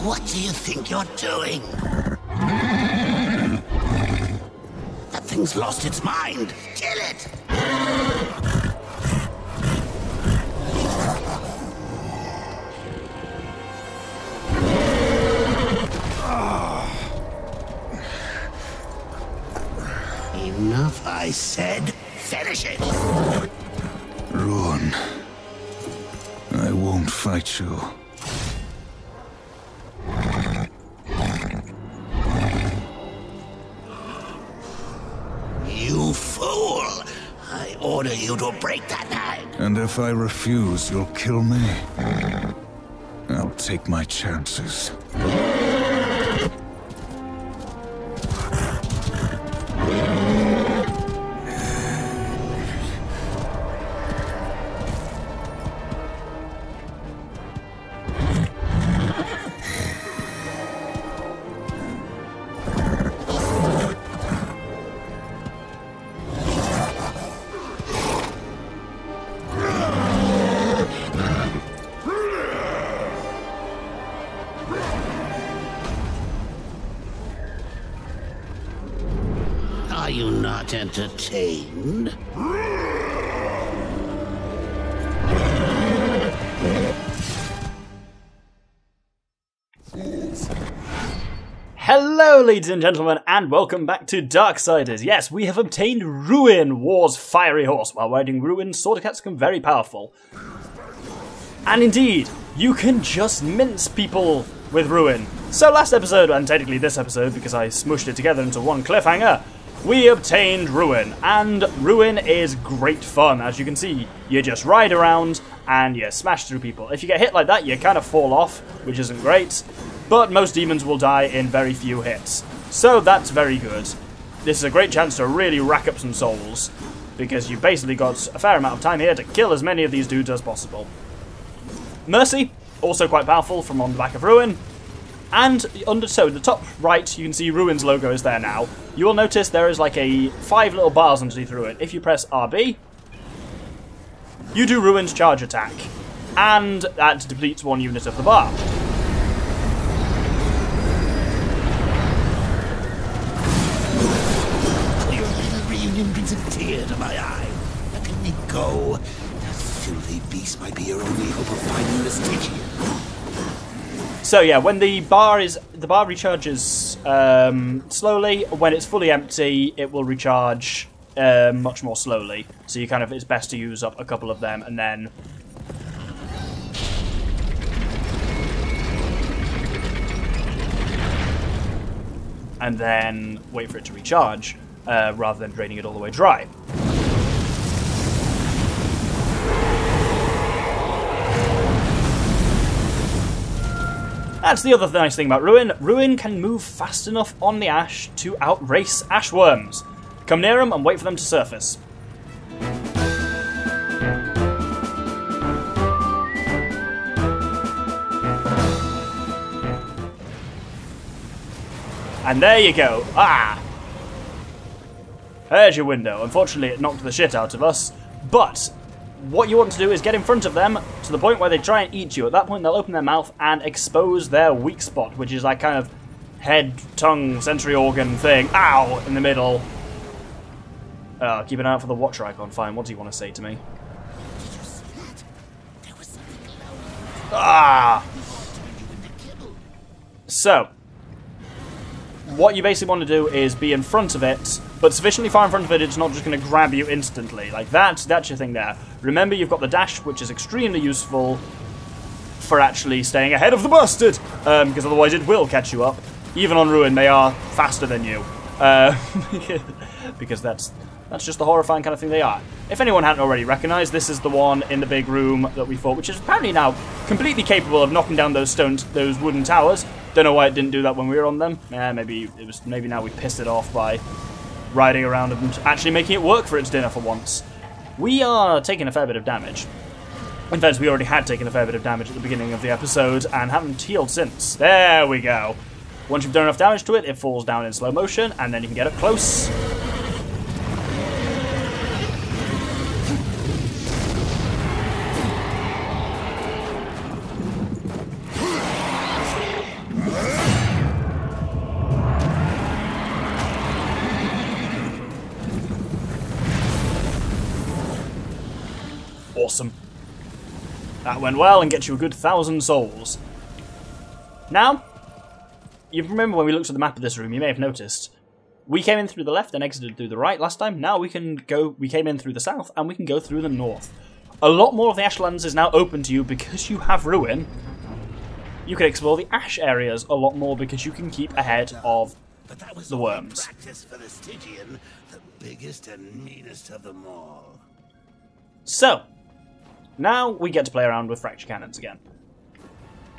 What do you think you're doing? That thing's lost its mind. Kill it! Enough, I said. Finish it! Ruin. I won't fight you. You fool! I order you to break that nag. And if I refuse, you'll kill me. I'll take my chances. Are you not entertained? Hello, ladies and gentlemen, and welcome back to Darksiders. Yes, we have obtained Ruin, War's fiery horse. While riding Ruin, sword cats become very powerful. And indeed, you can just mince people with Ruin. So last episode, and technically this episode, because I smushed it together into one cliffhanger, we obtained Ruin, and Ruin is great fun. As you can see, you just ride around and you smash through people. If you get hit like that, you kind of fall off, which isn't great, but most demons will die in very few hits. So that's very good. This is a great chance to really rack up some souls, because you've basically got a fair amount of time here to kill as many of these dudes as possible. Mercy, also quite powerful from on the back of Ruin. And so the top right, you can see Ruin's logo is there now. You will notice there is like 5 little bars underneath Ruin. If you press RB, you do Ruin's charge attack, and that depletes 1 unit of the bar. Your little reunion brings a tear to my eye. Letting me go. That filthy beast might be your only hope of finding the Stygian. So yeah, when the bar recharges slowly. When it's fully empty, it will recharge much more slowly. So you it's best to use up a couple of them and then wait for it to recharge, rather than draining it all the way dry. That's the other nice thing about Ruin. Ruin can move fast enough on the ash to outrace Ashworms. Come near them and wait for them to surface. And there you go. Ah! There's your window. Unfortunately, it knocked the shit out of us, but what you want to do is get in front of them to the point where they try and eat you. At that point, they'll open their mouth and expose their weak spot, which is like kind of head, tongue, sensory organ thing. Ow! In the middle. Keep an eye out for the watcher icon. Fine, what do you want to say to me? Did you see that? There was something glowing. Ah! Turned you into kibble. So, what you basically want to do is be in front of it, but sufficiently far in front of it, it's not just going to grab you instantly. Like that's your thing there. Remember, you've got the dash, which is extremely useful for actually staying ahead of the bastard, because otherwise it will catch you up. Even on Ruin, they are faster than you, because that's just the horrifying kind of thing they are. If anyone hadn't already recognised, this is the one in the big room that we fought, which is apparently now completely capable of knocking down those wooden towers. Don't know why it didn't do that when we were on them. Maybe now we pissed it off by riding around and actually making it work for its dinner for once. We are taking a fair bit of damage. In fact, we already had taken a fair bit of damage at the beginning of the episode and haven't healed since. There we go. Once you've done enough damage to it, it falls down in slow motion, and then you can get up close. Awesome. That went well and gets you a good 1,000 souls. Now, you remember when we looked at the map of this room, you may have noticed, we came in through the left and exited through the right last time. Now we came in through the south and we can go through the north. A lot more of the Ashlands is now open to you because you have Ruin. You can explore the Ash areas a lot more because you can keep ahead of the worms. Practice for the Stygian, the biggest and meanest of them all. So, now we get to play around with fracture cannons again.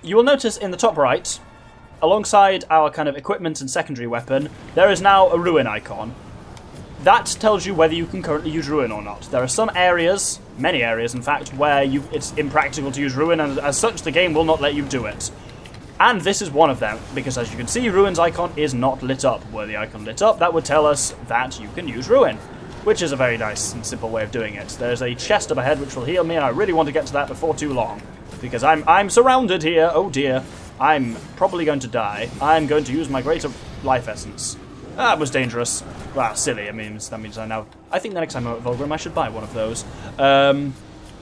You will notice in the top right, alongside our kind of equipment and secondary weapon, there is now a Ruin icon. That tells you whether you can currently use Ruin or not. There are some areas, many areas in fact, where it's impractical to use Ruin, and as such the game will not let you do it. And this is one of them, because as you can see, Ruin's icon is not lit up. Were the icon lit up, that would tell us that you can use Ruin, which is a very nice and simple way of doing it. There's a chest up ahead which will heal me, and I really want to get to that before too long, because I'm surrounded here. Oh dear. I'm probably going to die. I'm going to use my greater life essence. That was dangerous. Well, silly. I mean, that means I think the next time I'm at Vulgrim, I should buy one of those.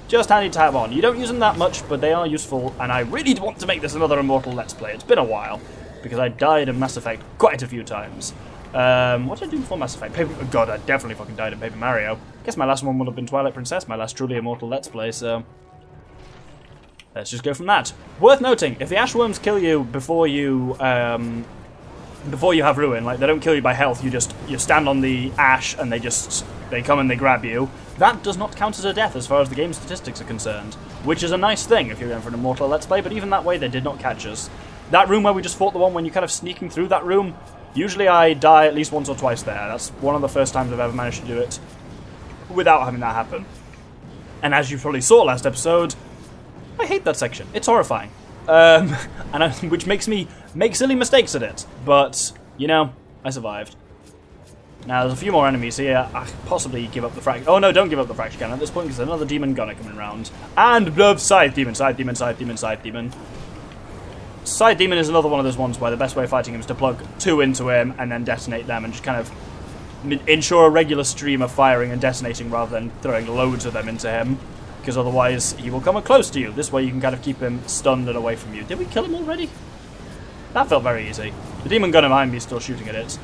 Just handy to have on. You don't use them that much, but they are useful, and I really want to make this another Immortal Let's Play. It's been a while, because I died in Mass Effect quite a few times. What did I do before Mass Effect? God, I definitely fucking died in Paper Mario. I guess my last one would have been Twilight Princess, my last truly Immortal Let's Play, so let's just go from that. Worth noting, if the Ashworms kill you before you have Ruin, like they don't kill you by health, you stand on the ash and they come and they grab you. That does not count as a death as far as the game statistics are concerned, which is a nice thing if you're going for an Immortal Let's Play, but even that way they did not catch us. That room where we just fought the one when you're kind of sneaking through that room, usually I die at least once or twice there. That's one of the first times I've ever managed to do it without having that happen. And as you probably saw last episode, I hate that section. It's horrifying. Which makes me make silly mistakes at it. But, you know, I survived. Now, there's a few more enemies here. I could possibly give up the fracture... Oh, no, don't give up the fracture cannon at this point, because there's another demon gunner coming around. And scythe demon, scythe demon, scythe demon, scythe demon. Scythe demon is another one of those ones where the best way of fighting him is to plug 2 into him and then detonate them and just kind of ensure a regular stream of firing and detonating rather than throwing loads of them into him. Because otherwise he will come close to you. This way you can kind of keep him stunned and away from you. Did we kill him already? That felt very easy. The demon gunner behind me is still shooting at it.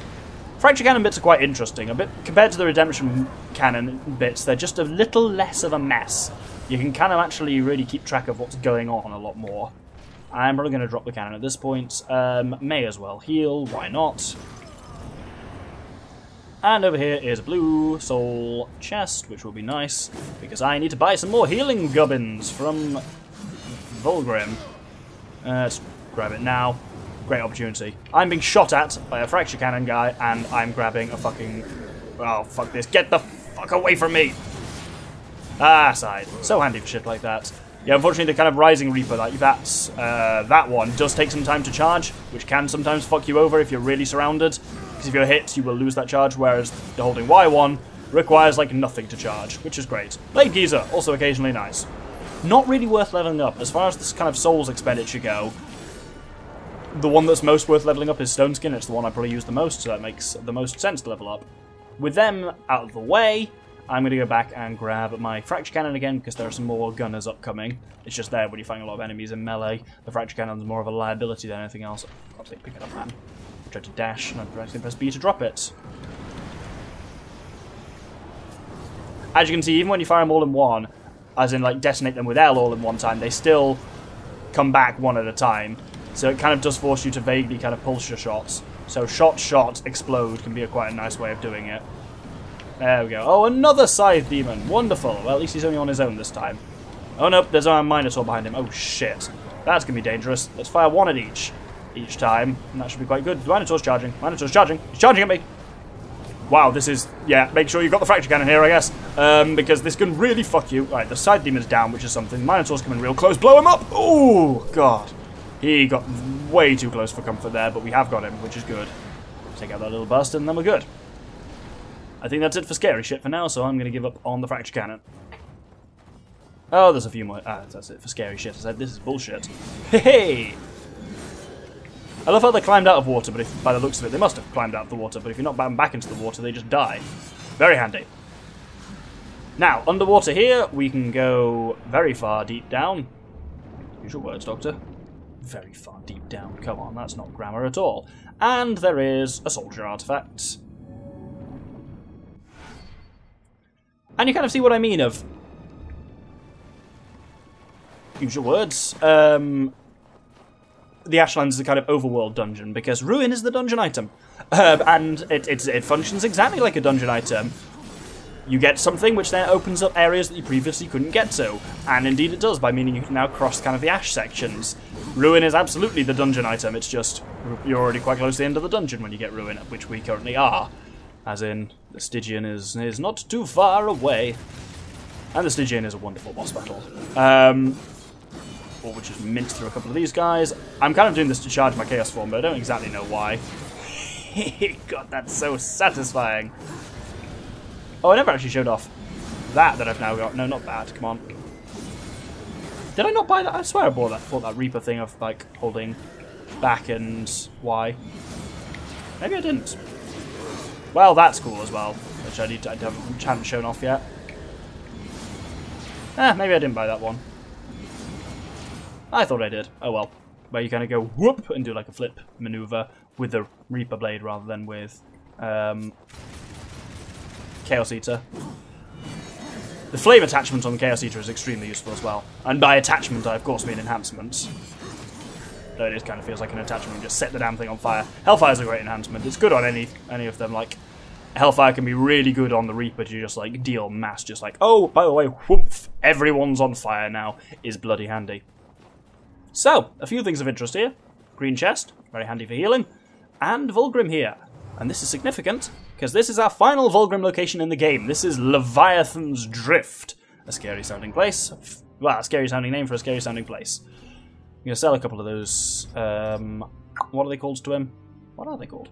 Fracture cannon bits are quite interesting. A bit compared to the redemption cannon bits, they're just a little less of a mess. You can kind of actually really keep track of what's going on a lot more. I'm probably going to drop the cannon at this point. May as well heal. Why not? And over here is a blue soul chest, which will be nice, because I need to buy some more healing gubbins from Vulgrim. Let's grab it now. Great opportunity. I'm being shot at by a fracture cannon guy, and I'm grabbing a fucking... Oh, fuck this. Get the fuck away from me! Ah, side. So handy for shit like that. Yeah, unfortunately, the kind of Rising Reaper, that one does take some time to charge, which can sometimes fuck you over if you're really surrounded. Because if you're hit, you will lose that charge, whereas the holding Y1 requires, like, nothing to charge, which is great. Blade Geezer, also occasionally nice. Not really worth leveling up. As far as this kind of souls expenditure go, the one that's most worth leveling up is Stone Skin. It's the one I probably use the most, so that makes the most sense to level up. With them out of the way, I'm going to go back and grab my Fracture Cannon again, because there are some more gunners upcoming. It's just there when you find a lot of enemies in melee. The Fracture Cannon's more of a liability than anything else. I'll say pick it up, man. Try to dash, and I press B to drop it. As you can see, even when you fire them all in one, as in like detonate them with L all in one time, they still come back one at a time. So it kind of does force you to vaguely kind of pulse your shots. So shot, explode can be quite a nice way of doing it. There we go. Oh, another Scythe Demon. Wonderful. Well, at least he's only on his own this time. Oh, nope, there's a Minotaur behind him. Oh, shit. That's going to be dangerous. Let's fire one at each time, and that should be quite good. The Minotaur's charging. Minotaur's charging. He's charging at me. Wow, this is... Yeah, make sure you've got the Fracture Cannon here, I guess. Because this can really fuck you. Right, the Scythe Demon's down, which is something. The Minotaur's coming real close. Blow him up! Oh, God. He got way too close for comfort there, but we have got him, which is good. Take out that little bastard, and then we're good. I think that's it for scary shit for now, so I'm going to give up on the Fracture Cannon. Oh, there's a few more. Ah, that's it for scary shit. I said this is bullshit. Hey! I love how they climbed out of water, but by the looks of it, they must have climbed out of the water, but if you're not back into the water, they just die. Very handy. Now, underwater here, we can go very far deep down. Use your words, Doctor. Very far deep down. Come on, that's not grammar at all. And there is a soldier artifact. And you kind of see what I mean of... Use your words. The Ashlands is a kind of overworld dungeon, because Ruin is the dungeon item. And it functions exactly like a dungeon item. You get something which then opens up areas that you previously couldn't get to. And indeed it does, by meaning you can now cross kind of the ash sections. Ruin is absolutely the dungeon item, it's just you're already quite close to the end of the dungeon when you get Ruin, which we currently are. As in, the Stygian is not too far away. And the Stygian is a wonderful boss battle. We'll just mince through a couple of these guys. I'm kind of doing this to charge my Chaos Form, but I don't exactly know why. God, that's so satisfying. Oh, I never actually showed off that I've now got. No, not that. Come on. Did I not buy that? I swear I bought that Reaper thing of, like, holding back and Y. Maybe I didn't. Well, that's cool as well, which I haven't shown off yet. Maybe I didn't buy that one. I thought I did. Oh well. Where you kind of go whoop and do like a flip maneuver with the Reaper Blade rather than with Chaos Eater. The flame attachment on the Chaos Eater is extremely useful as well. And by attachment, I of course mean enhancement. Though it just kind of feels like an attachment, just set the damn thing on fire. Hellfire's a great enhancement. It's good on any of them. Like, Hellfire can be really good on the Reaper to just like deal mass. Just like, oh, by the way, whoop, everyone's on fire now is bloody handy. So, a few things of interest here. Green chest, very handy for healing. And Vulgrim here. And this is significant, because this is our final Vulgrim location in the game. This is Leviathan's Drift. A scary sounding place. Well, a scary sounding name for a scary sounding place. I'm going to sell a couple of those. What are they called to him? What are they called?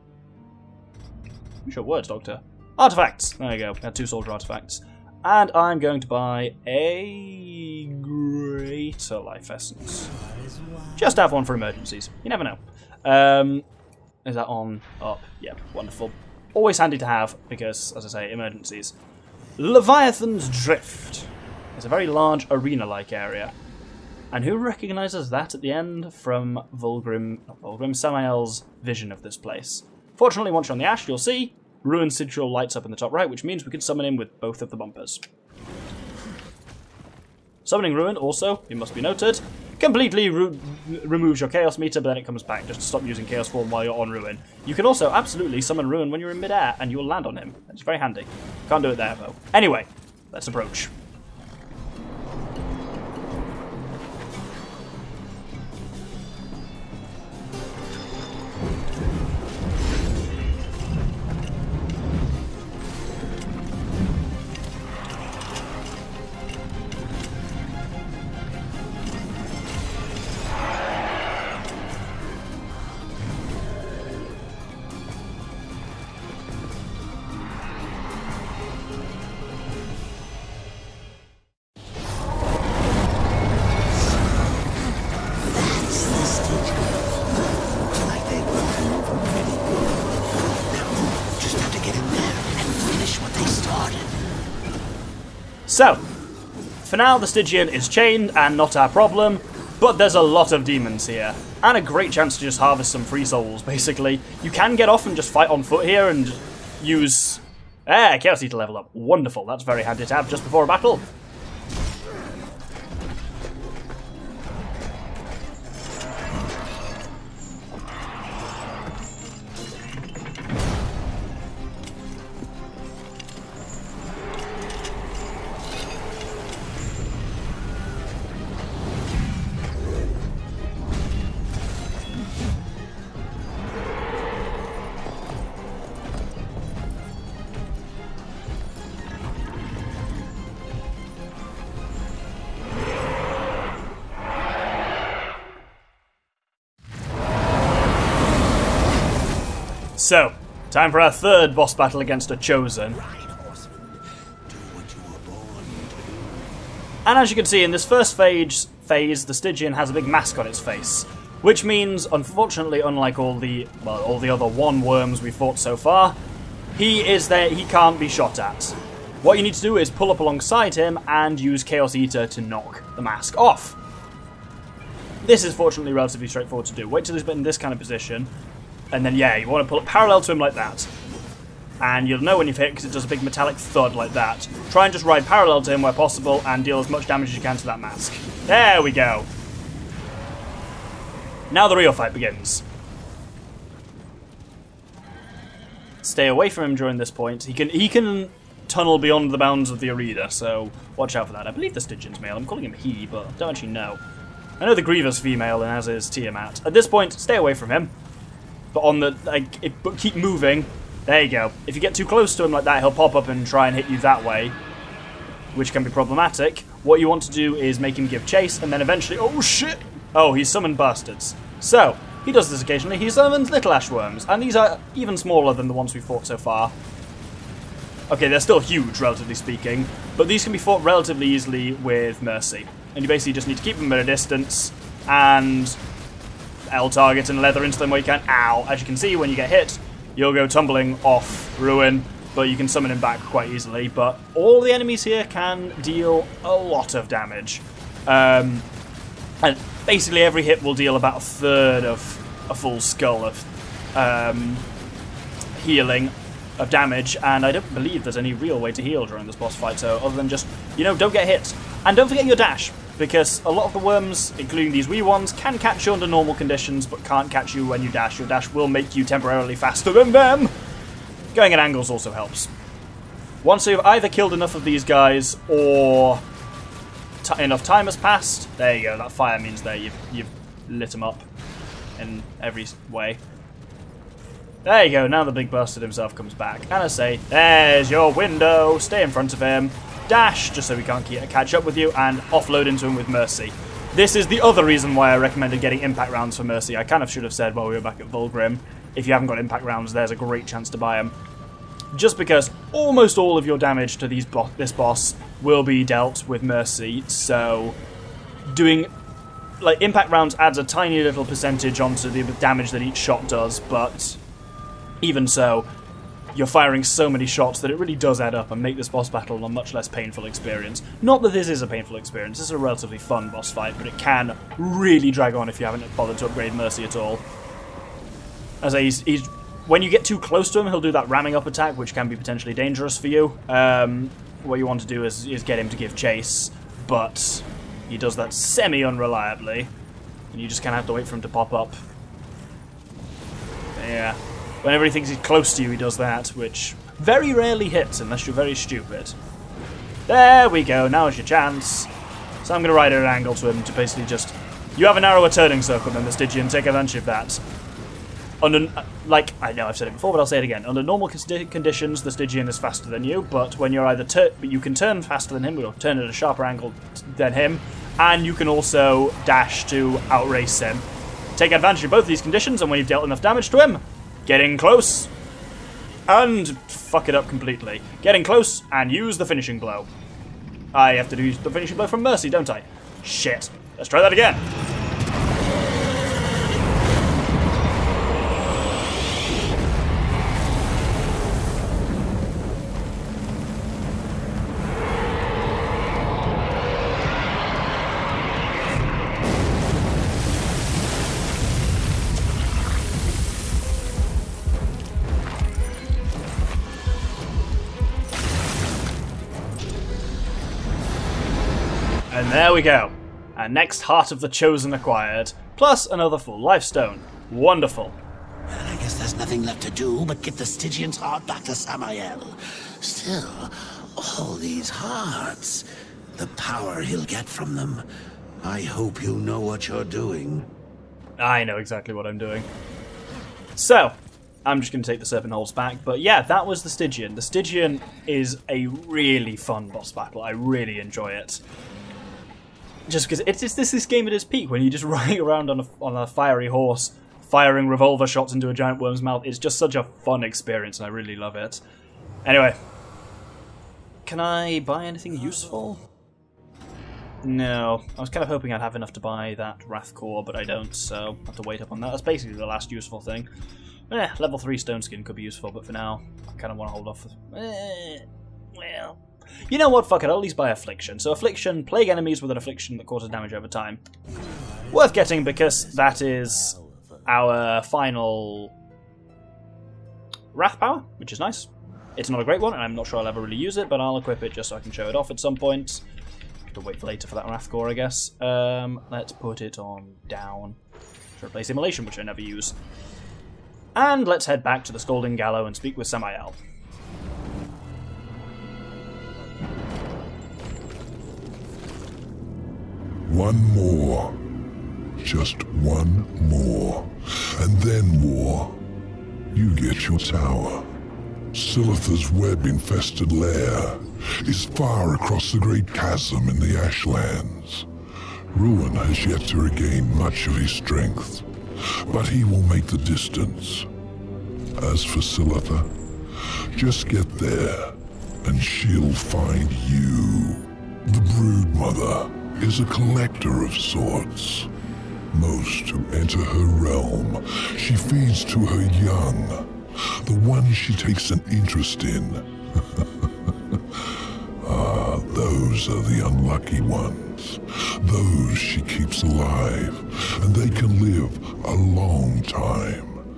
Use your words, Doctor. Artifacts! There you go. Got 2 soldier artifacts. And I'm going to buy a Greater Life Essence. Just have one for emergencies. You never know. Is that on? Up. Yep, wonderful. Always handy to have, because, as I say, emergencies. Leviathan's Drift. It's a very large arena-like area. And who recognises that at the end from Samael's vision of this place? Fortunately, once you're on the ash, you'll see Ruin Sigil lights up in the top right, which means we can summon him with both of the bumpers. Summoning Ruin, also, it must be noted, completely removes your Chaos meter, but then it comes back just to stop using Chaos Form while you're on Ruin. You can also absolutely summon Ruin when you're in midair, and you'll land on him. It's very handy. Can't do it there, though. Anyway, let's approach. So, for now the Stygian is chained and not our problem, but there's a lot of demons here, and a great chance to just harvest some free souls, basically. You can get off and just fight on foot here and use... Chaos Eater level up. Wonderful, that's very handy to have just before a battle. So, time for our third boss battle against a Chosen. And as you can see, in this first phase, the Stygian has a big mask on its face. Which means, unfortunately, unlike all the other one worms we've fought so far, he is there, he can't be shot at. What you need to do is pull up alongside him and use Chaos Eater to knock the mask off. This is fortunately relatively straightforward to do. Wait till he's in this kind of position, and then yeah, you want to pull it parallel to him like that. And you'll know when you've hit because it does a big metallic thud like that. Try and just ride parallel to him where possible and deal as much damage as you can to that mask. There we go. Now the real fight begins. Stay away from him during this point. He can tunnel beyond the bounds of the arena, so watch out for that. I believe the Stygian's male. I'm calling him he, but I don't actually know. I know the Griever's female, and as is Tiamat. At this point, stay away from him. But on the but keep moving. There you go. If you get too close to him like that, he'll pop up and try and hit you that way, which can be problematic. What you want to do is make him give chase, and then eventually... Oh, shit! Oh, he's summoned bastards. So, he does this occasionally. He summons little Ashworms, and these are even smaller than the ones we've fought so far. Okay, they're still huge, relatively speaking, but these can be fought relatively easily with Mercy. And you basically just need to keep them at a distance, and L target and leather into them where you can. Ow! As you can see, when you get hit, you'll go tumbling off Ruin, but you can summon him back quite easily. But all the enemies here can deal a lot of damage. And basically every hit will deal about a third of a full skull of healing of damage, and I don't believe there's any real way to heal during this boss fight, so other than just, you know, don't get hit. And don't forget your dash, because a lot of the worms, including these wee ones, can catch you under normal conditions, but can't catch you when you dash. Your dash will make you temporarily faster than them. Going at angles also helps. Once you've either killed enough of these guys, or enough time has passed, there you go, that fire means there you've lit them up in every way. There you go, now the big bastard himself comes back. And I say, there's your window, stay in front of him, dash, just so we can't catch up with you, and offload into him with Mercy. This is the other reason why I recommended getting impact rounds for Mercy. I kind of should have said while we were back at Vulgrim, if you haven't got impact rounds, there's a great chance to buy them. Just because almost all of your damage to this boss will be dealt with Mercy, so doing... like, impact rounds adds a tiny little percentage onto the damage that each shot does, but even so, you're firing so many shots that it really does add up and make this boss battle a much less painful experience. Not that this is a painful experience, this is a relatively fun boss fight, but it can really drag on if you haven't bothered to upgrade Mercy at all. As he's when you get too close to him, he'll do that ramming up attack, which can be potentially dangerous for you. What you want to do is get him to give chase, but he does that semi-unreliably, and you just kind of have to wait for him to pop up. Yeah. Whenever he thinks he's close to you, he does that, which very rarely hits unless you're very stupid. There we go, now's your chance. So I'm going to ride at an angle to him to basically just... You have a narrower turning circle than the Stygian, take advantage of that. Under, like, I know I've said it before, but I'll say it again. Under normal conditions, the Stygian is faster than you, but when you're either... but you can turn faster than him, or turn at a sharper angle than him, and you can also dash to outrace him. Take advantage of both of these conditions, and when you've dealt enough damage to him, get in close, and fuck it up completely. Get in close, and use the finishing blow. I have to use the finishing blow from Mercy, don't I? Shit. Let's try that again. And there we go. Our next Heart of the Chosen acquired, plus another full life stone. Wonderful. Well, I guess there's nothing left to do but get the Stygian's heart back to Samael. Still, all these hearts, the power he'll get from them. I hope you know what you're doing. I know exactly what I'm doing. So, I'm just going to take the Serpent Holes back, but yeah, that was the Stygian. The Stygian is a really fun boss battle. I really enjoy it. Just because it's this game at its peak, when you're just riding around on a fiery horse, firing revolver shots into a giant worm's mouth. It's just such a fun experience, and I really love it. Anyway, can I buy anything useful? No. I was kind of hoping I'd have enough to buy that Wrath Core, but I don't, so I have to wait up on that. That's basically the last useful thing. Level 3 Stone Skin could be useful, but for now, I kind of want to hold off. Well, You know what, fuck it, I'll at least buy Affliction. So Affliction, plague enemies with an Affliction that causes damage over time. Worth getting because that is our final Wrath power, which is nice. It's not a great one, and I'm not sure I'll ever really use it, but I'll equip it just so I can show it off at some point. Have to wait for later for that Wrath core, I guess. Let's put it on down to replace Immolation, which I never use. And let's head back to the Scalding Gallow and speak with Samael. One more. Just one more. And then war. You get your tower. Silith's web-infested lair is far across the great chasm in the Ashlands. Ruin has yet to regain much of his strength, but he will make the distance. As for Silitha, just get there, and she'll find you. The Broodmother is a collector of sorts. Most who enter her realm, she feeds to her young, the ones she takes an interest in. Ah, those are the unlucky ones. Those she keeps alive, and they can live a long time.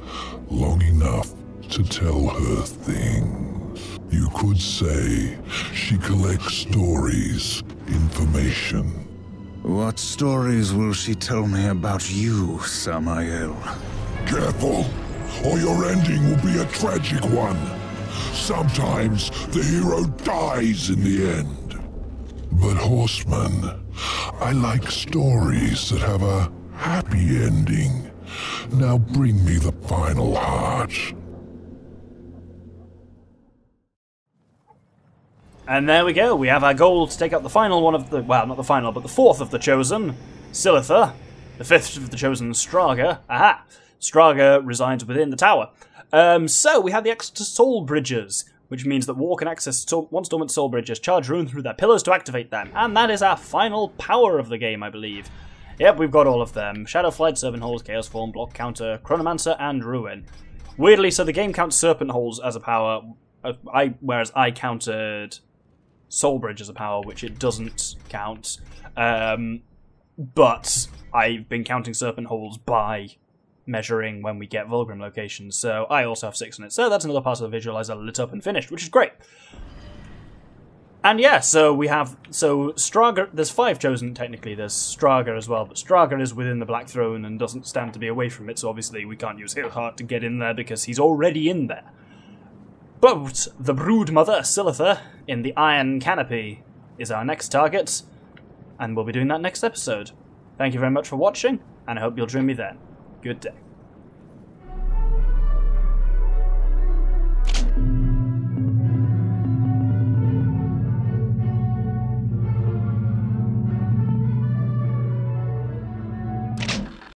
Long enough to tell her things. You could say she collects stories, information. What stories will she tell me about you, Samael? Careful, or your ending will be a tragic one. Sometimes the hero dies in the end. But Horseman, I like stories that have a happy ending. Now bring me the final heart. And there we go, we have our goal to take out the final one of the, well, not the final, but the fourth of the Chosen, Silitha. The fifth of the Chosen, Straga. Aha! Straga resides within the tower. So we have the access to soul bridges, which means that war can access once dormant soul bridges, charge ruin through their pillars to activate them. And that is our final power of the game, I believe. Yep, we've got all of them. Shadow Flight, Serpent Holes, Chaos Form, Block Counter, Chronomancer, and Ruin. Weirdly, so the game counts Serpent Holes as a power, whereas I counted Soul Bridge as a power, which it doesn't count. But I've been counting Serpent Holes by measuring when we get Vulgrim locations, so I also have 6 in it. So that's another part of the visualizer lit up and finished, which is great. And yeah, so we have, so Straga, there's 5 chosen technically, there's Straga as well, but Straga is within the Black Throne and doesn't stand to be away from it, so obviously we can't use Hillheart to get in there because he's already in there. But the Broodmother, Silitha, in the Iron Canopy, is our next target, and we'll be doing that next episode. Thank you very much for watching, and I hope you'll join me then. Good day.